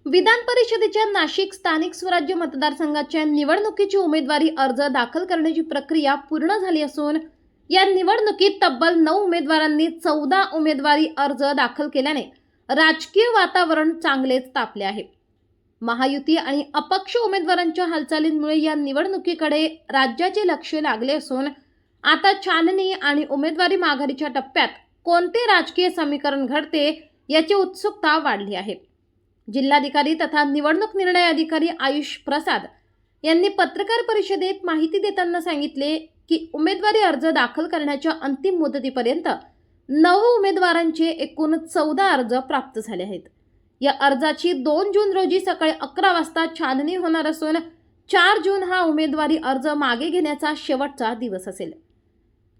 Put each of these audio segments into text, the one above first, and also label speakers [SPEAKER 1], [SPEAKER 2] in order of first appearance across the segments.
[SPEAKER 1] विधान परिषदेच्या नाशिक स्थानिक स्वराज्य मतदारसंघाच्या निवडणुकीची उमेदवारी अर्ज दाखल करण्याची प्रक्रिया पूर्ण झाली असून या निवडणुकीत तब्बल 9 उमेदवारांनी 14 उमेदवारी अर्ज दाखल केल्याने राजकीय वातावरण चांगलेच तापले आहे। महायुती आणि अपक्ष उमेदवारांच्या हालचालींमुळे या निवडणुकीकडे राज्याचे लक्ष लागले असून आता छाननी आणि उमेदवारी माघारीच्या टप्प्यात कोणते राजकीय समीकरण घडते याची उत्सुकता वाढली आहे। जिल्हाधिकारी तथा निवडणूक निर्णय अधिकारी आयुष प्रसाद यांनी पत्रकार परिषदेत माहिती देताना सांगितले की उमेदवारी अर्ज दाखल करण्याच्या अंतिम मुदतीपर्यंत 9 उमेदवारांचे एकूण 14 अर्ज प्राप्त झाले आहेत। या अर्जाची 2 जून रोजी सकाळी 11 वाजता छाननी होणार असून 4 जून हा उमेदवारी अर्ज मागे घेण्याचा शेवटचा दिवस असेल।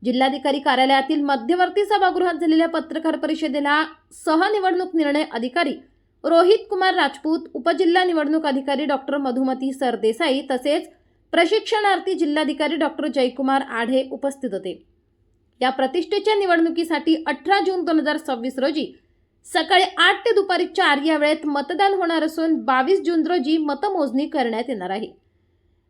[SPEAKER 1] जिल्हाधिकारी कार्यालयातील मध्यवर्ती सभागृहात झालेल्या पत्रकार परिषदेला सहनिवडणूक निर्णय अधिकारी रोहित कुमार राजपूत, उपजिल्हा निवडणूक अधिकारी डॉक्टर मधुमती सरदेसाई तसेच प्रशिक्षणार्थी जिल्हाधिकारी डॉक्टर जयकुमार आढे उपस्थित होते। या प्रतिष्ठेच्या निवडणुकीसाठी 18 जून 2026 रोजी सकाळी 8 ते दुपारी 4 या वेळेत मतदान होणार असून 22 जून रोजी मतमोजणी करण्यात येणार आहे।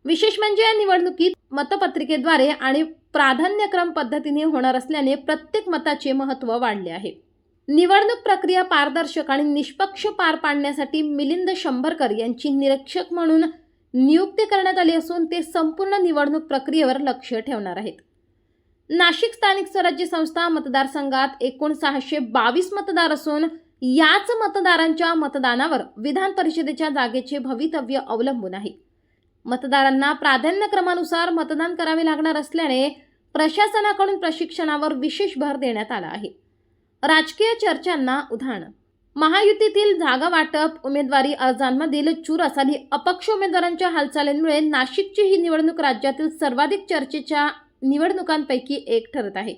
[SPEAKER 1] विशेष म्हणजे या निवडणुकीत मतपत्रिकेद्वारे आणि प्राधान्यक्रम पद्धतीने होणार असल्याने प्रत्येक मताचे महत्त्व वाढले आहे। निवडणूक प्रक्रिया पारदर्शक आणि निष्पक्ष पार पाडण्यासाठी मिलिंद शंभरकर यांची निरीक्षक म्हणून नियुक्ती करण्यात आली असून ते संपूर्ण निवडणूक प्रक्रियेवर लक्ष ठेवणार आहेत। नाशिक स्थानिक स्वराज्य संस्था मतदारसंघात एकूण 622 मतदार असून याच मतदारांच्या मतदानावर विधान परिषदेच्या जागेचे भवितव्य अवलंबून आहे। मतदारांना प्राधान्यक्रमानुसार मतदान करावे लागणार असल्याने प्रशासनाकडून प्रशिक्षणावर विशेष भर देण्यात आला आहे। राजकीय चर्चांना उधाण महायुतीतील जागा वाटप, उमेदवारी अर्जांमधील चुरस आणि अपक्ष उमेदवारांच्या हालचालींमुळे नाशिकची ही निवडणूक राज्यातील सर्वाधिक चर्चेच्या निवडणुकांपैकी एक ठरत आहे।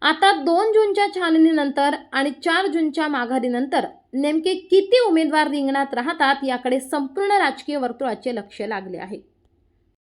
[SPEAKER 1] आता 2 जूनच्या छाननीनंतर आणि 4 जूनच्या माघारीनंतर नेमके किती उमेदवार रिंगणात राहतात याकडे संपूर्ण राजकीय वर्तुळाचे लक्ष लागले आहे।